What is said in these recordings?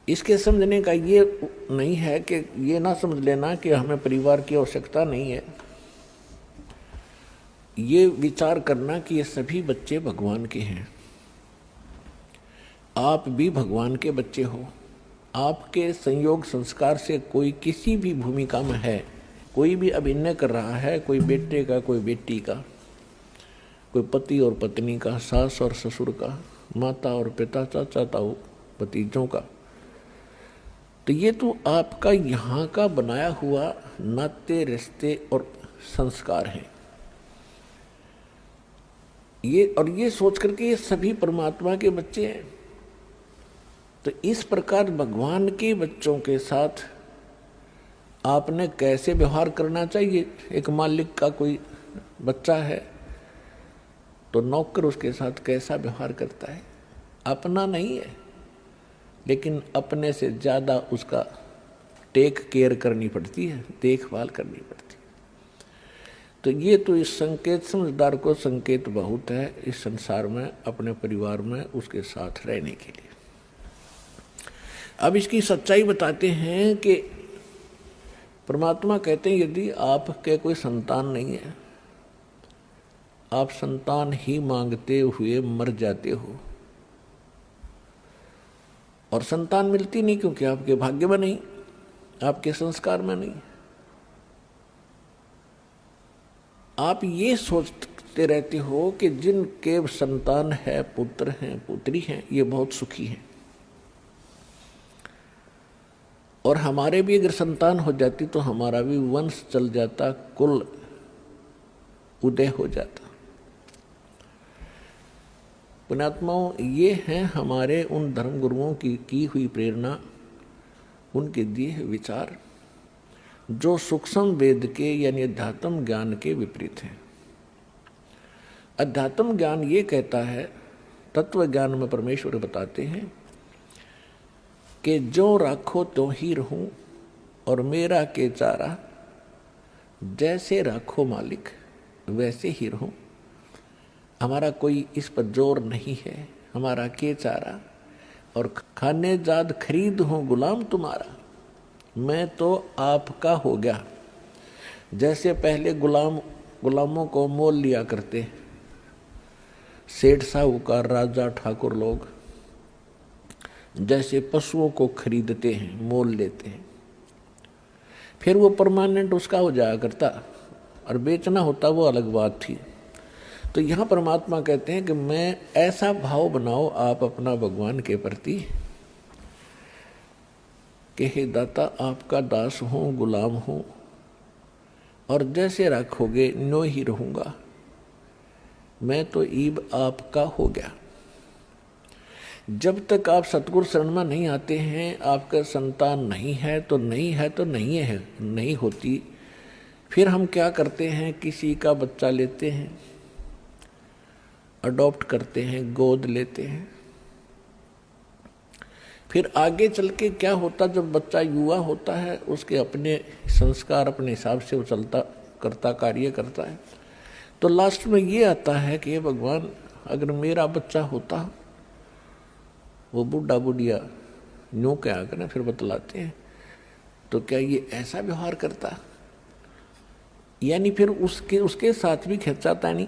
इसके समझने का ये नहीं है कि ये ना समझ लेना कि हमें परिवार की आवश्यकता नहीं है। ये विचार करना कि ये सभी बच्चे भगवान के हैं, आप भी भगवान के बच्चे हो। आपके संयोग संस्कार से कोई किसी भी भूमिका में है, कोई भी अभिनय कर रहा है, कोई बेटे का, कोई बेटी का, कोई पति और पत्नी का, सास और ससुर का, माता और पिता, चाचा ताऊ, भतीजों का, तो ये तो आपका यहाँ का बनाया हुआ नाते रिश्ते और संस्कार हैं। ये सोच करके ये सभी परमात्मा के बच्चे हैं। तो इस प्रकार भगवान के बच्चों के साथ आपने कैसे व्यवहार करना चाहिए। एक मालिक का कोई बच्चा है तो नौकर उसके साथ कैसा व्यवहार करता है, अपना नहीं है, लेकिन अपने से ज़्यादा उसका टेक केयर करनी पड़ती है, देखभाल करनी पड़ती है। तो ये तो इस संकेत, समझदार को संकेत बहुत है इस संसार में, अपने परिवार में उसके साथ रहने के लिए। अब इसकी सच्चाई बताते हैं कि परमात्मा कहते हैं यदि आपके कोई संतान नहीं है, आप संतान ही मांगते हुए मर जाते हो, और संतान मिलती नहीं क्योंकि आपके भाग्य में नहीं, आपके संस्कार में नहीं। आप ये सोचते रहते हो कि जिनके संतान है, पुत्र हैं, पुत्री हैं, ये बहुत सुखी हैं, और हमारे भी अगर संतान हो जाती तो हमारा भी वंश चल जाता, कुल उदय हो जाता। पुण्यात्माओं, ये हैं हमारे उन धर्म गुरुओं की हुई प्रेरणा, उनके दिए विचार, जो सूक्ष्म वेद के यानी अध्यात्म ज्ञान के विपरीत हैं। अध्यात्म ज्ञान ये कहता है, तत्व ज्ञान में परमेश्वर बताते हैं कि जो राखो तो ही रहूं और मेरा के चारा, जैसे राखो मालिक वैसे ही रहूं। हमारा कोई इस पर जोर नहीं है, हमारा के चारा, और खाने जाद खरीद हूं गुलाम तुम्हारा, मैं तो आपका हो गया। जैसे पहले गुलामों को मोल लिया करते सेठ साहूकार, राजा, ठाकुर लोग, जैसे पशुओं को खरीदते हैं, मोल लेते हैं, फिर वो परमानेंट उसका हो जाया करता, और बेचना होता वो अलग बात थी। तो यहाँ परमात्मा कहते हैं कि मैं ऐसा भाव बनाओ आप अपना भगवान के प्रति कि हे दाता, आपका दास हूँ, गुलाम हूँ, और जैसे रखोगे नो ही रहूँगा, मैं तो ईब आपका हो गया। जब तक आप सतगुरु शरण में नहीं आते हैं, आपका संतान नहीं है तो नहीं है, तो नहीं है, नहीं होती। फिर हम क्या करते हैं, किसी का बच्चा लेते हैं, अडॉप्ट करते हैं, गोद लेते हैं। फिर आगे चल के क्या होता, जब बच्चा युवा होता है, उसके अपने संस्कार अपने हिसाब से वो चलता करता, कार्य करता है, तो लास्ट में ये आता है कि भगवान, अगर मेरा बच्चा होता, वो बूढ़ा बुढ़िया यूँ क्या करें, फिर बतलाते हैं, तो क्या ये ऐसा व्यवहार करता, यानी फिर उसके साथ भी खिंचाता नहीं।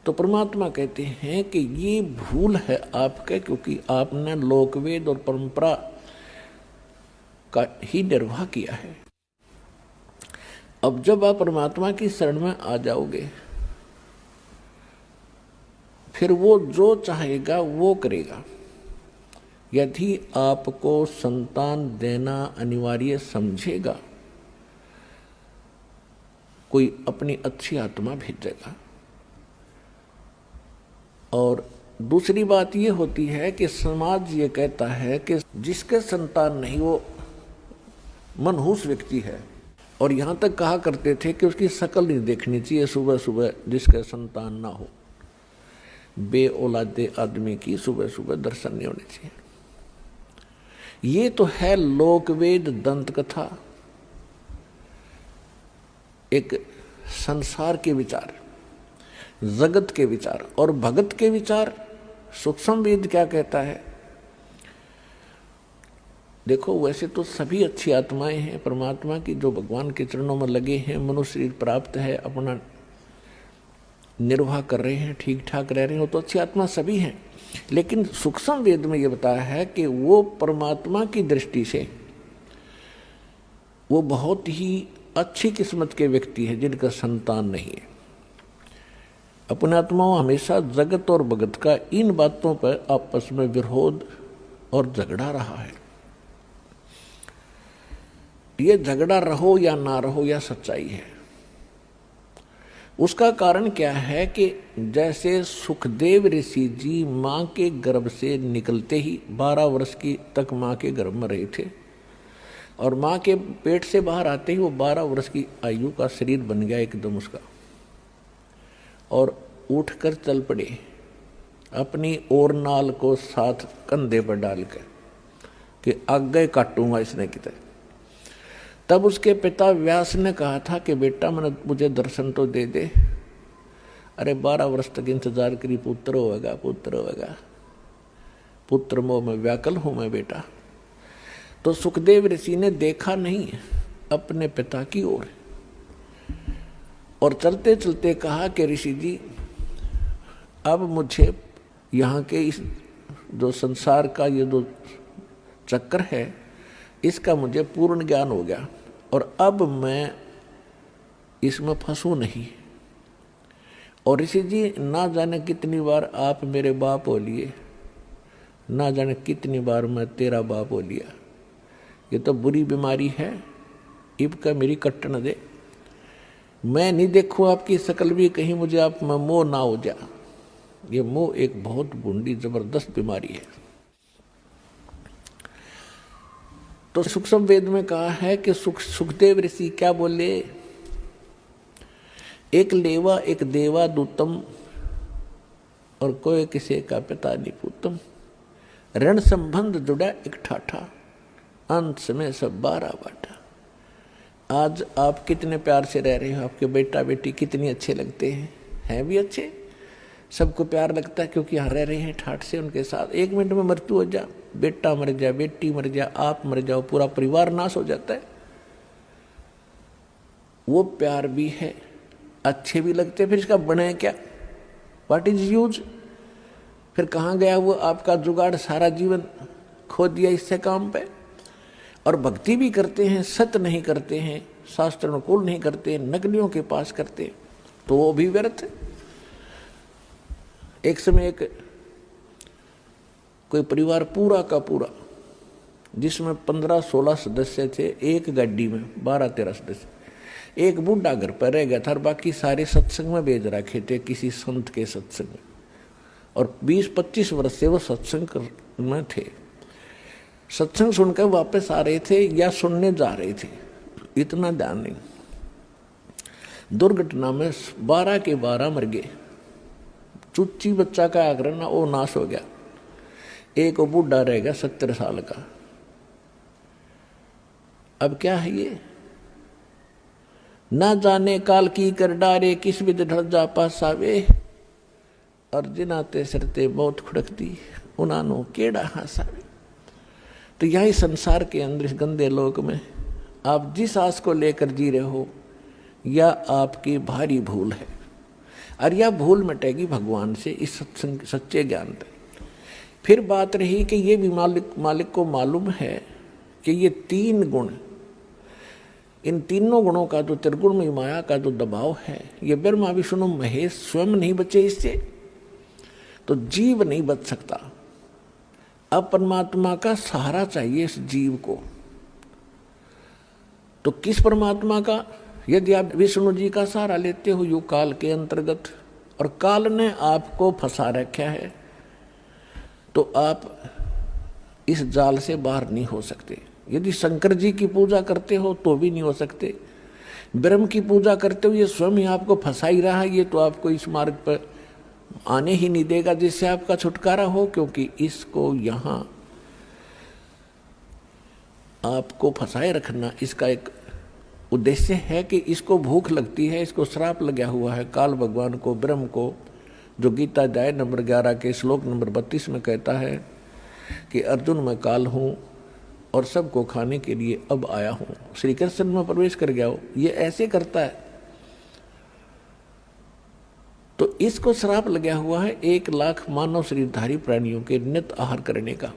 तो परमात्मा कहते हैं कि ये भूल है आपका, क्योंकि आपने लोकवेद और परंपरा का ही निर्वाह किया है। अब जब आप परमात्मा की शरण में आ जाओगे, फिर वो जो चाहेगा वो करेगा। यदि आपको संतान देना अनिवार्य समझेगा, कोई अपनी अच्छी आत्मा भेजेगा। और दूसरी बात ये होती है कि समाज ये कहता है कि जिसके संतान नहीं वो मनहूस व्यक्ति है, और यहाँ तक कहा करते थे कि उसकी शक्ल नहीं देखनी चाहिए सुबह सुबह, जिसके संतान ना हो, बे औलादे आदमी की सुबह सुबह दर्शन नहीं होने चाहिए। ये तो है लोकवेद दंत कथा, एक संसार के विचार, जगत के विचार। और भगत के विचार, सूक्ष्म वेद क्या कहता है, देखो वैसे तो सभी अच्छी आत्माएं हैं परमात्मा की, जो भगवान के चरणों में लगे हैं, मनुष्य शरीर प्राप्त है, अपना निर्वाह कर रहे हैं, ठीक ठाक रह रहे हैं, वो तो अच्छी आत्मा सभी हैं। लेकिन सूक्ष्म वेद में ये बताया है कि वो परमात्मा की दृष्टि से वो बहुत ही अच्छी किस्मत के व्यक्ति है जिनका संतान नहीं है। अपने आत्माओं हमेशा जगत और भगत का इन बातों पर आपस में विरोध और झगड़ा रहा है। ये झगड़ा रहो या ना रहो या सच्चाई है। उसका कारण क्या है कि जैसे सुखदेव ऋषि जी मां के गर्भ से निकलते ही 12 वर्ष की तक मां के गर्भ में रहे थे, और मां के पेट से बाहर आते ही वो 12 वर्ष की आयु का शरीर बन गया एकदम उसका, और उठकर चल पड़े अपनी और नाल को साथ कंधे पर डालकर कि आगे काटूंगा इसने कितने। तब उसके पिता व्यास ने कहा था कि बेटा मुझे दर्शन तो दे दे। अरे 12 वर्ष तक इंतजार करी, पुत्र होगा पुत्र होगा, पुत्र मोह में व्याकुल हूं मैं बेटा। तो सुखदेव ऋषि ने देखा नहीं अपने पिता की ओर, और चलते चलते कहा कि ऋषि जी अब मुझे यहाँ के इस जो संसार का ये जो चक्र है इसका मुझे पूर्ण ज्ञान हो गया, और अब मैं इसमें फंसूं नहीं। और ऋषि जी ना जाने कितनी बार आप मेरे बाप हो लिए, ना जाने कितनी बार मैं तेरा बाप हो लिया। ये तो बुरी बीमारी है, इब का मेरी कट न दे। मैं नहीं देखूं आपकी शकल भी, कहीं मुझे आप में मोह ना हो जा। ये मोह एक बहुत बुरी जबरदस्त बीमारी है। तो सूक्ष्म वेद में कहा है कि सुखदेव ऋषि क्या बोले, एक लेवा एक देवा दूतम, और कोई किसी का पिता नहीं पूतम। ऋण संबंध जुड़ा एक ठाठा, अंत में सब 12 बाटा। आज आप कितने प्यार से रह रहे हो, आपके बेटा बेटी कितनी अच्छे लगते हैं भी अच्छे, सबको प्यार लगता है क्योंकि यहाँ रह रहे हैं ठाठ से उनके साथ। 1 मिनट में मृत्यु हो जा, बेटा मर जाए, बेटी मर जाए, आप मर जाओ, पूरा परिवार नाश हो जाता है। वो प्यार भी है, अच्छे भी लगते हैं, फिर इसका बने क्या, व्हाट इज यूज। फिर कहाँ गया वो आपका जुगाड़, सारा जीवन खो दिया इससे काम पे। और भक्ति भी करते हैं, सत्य नहीं करते हैं, शास्त्र अनुकूल नहीं करते, नकलियों के पास करते हैं, तो वो भी व्यर्थ है। एक समय एक कोई परिवार पूरा का पूरा जिसमें 15-16 सदस्य थे, एक गाड़ी में 12-13 सदस्य, एक बूढ़ा घर पर रह गया था और बाकी सारे सत्संग में भेज रखे थे किसी संत के सत्संग में, और 20-25 वर्ष से वो सत्संग में थे। सत्संग सुनकर वापस आ रहे थे या सुनने जा रहे थे, इतना ध्यान नहीं। दुर्घटना में 12 के 12 मर गए। चुच्ची बच्चा का आग्रह ना, वो नाश हो गया। एक वो बूढ़ा रह गया 70 साल का। अब क्या है ये, ना जाने काल की कर डारे, किस विध ढल जा पास आवे, और जिनाते सरते बहुत खुड़कती, उनानो केड़ा हासावे। तो यही संसार के अंदर इस गंदे लोक में आप जिस आस को लेकर जी रहे हो, या आपकी भारी भूल है, और यह भूल मिटेगी भगवान से इस सच्चे ज्ञान पे। फिर बात रही कि ये भी मालिक को मालूम है कि ये 3 गुण, इन तीनों गुणों का जो त्रिगुणमयी माया का जो दबाव है, ये ब्रह्मा विष्णु महेश स्वयं नहीं बचे इससे, तो जीव नहीं बच सकता। अब परमात्मा का सहारा चाहिए इस जीव को। तो किस परमात्मा का, यदि आप विष्णु जी का सहारा लेते हो युग काल के अंतर्गत, और काल ने आपको फंसा रखा है, तो आप इस जाल से बाहर नहीं हो सकते। यदि शंकर जी की पूजा करते हो तो भी नहीं हो सकते। ब्रह्म की पूजा करते हो, ये स्वयं ही आपको फंसा ही रहा है, ये तो आपको इस मार्ग पर आने ही नहीं देगा जिससे आपका छुटकारा हो, क्योंकि इसको यहाँ आपको फंसाए रखना इसका एक उद्देश्य है कि इसको भूख लगती है, इसको श्राप लगा हुआ है काल भगवान को, ब्रह्म को, जो गीता अध्याय नंबर 11 के श्लोक नंबर 32 में कहता है कि अर्जुन मैं काल हूँ, और सबको खाने के लिए अब आया हूं। श्री कृष्ण में प्रवेश कर गया हो, ये ऐसे करता है। तो इसको श्राप लगा हुआ है 1 लाख मानव शरीरधारी प्राणियों के नित आहार करने का।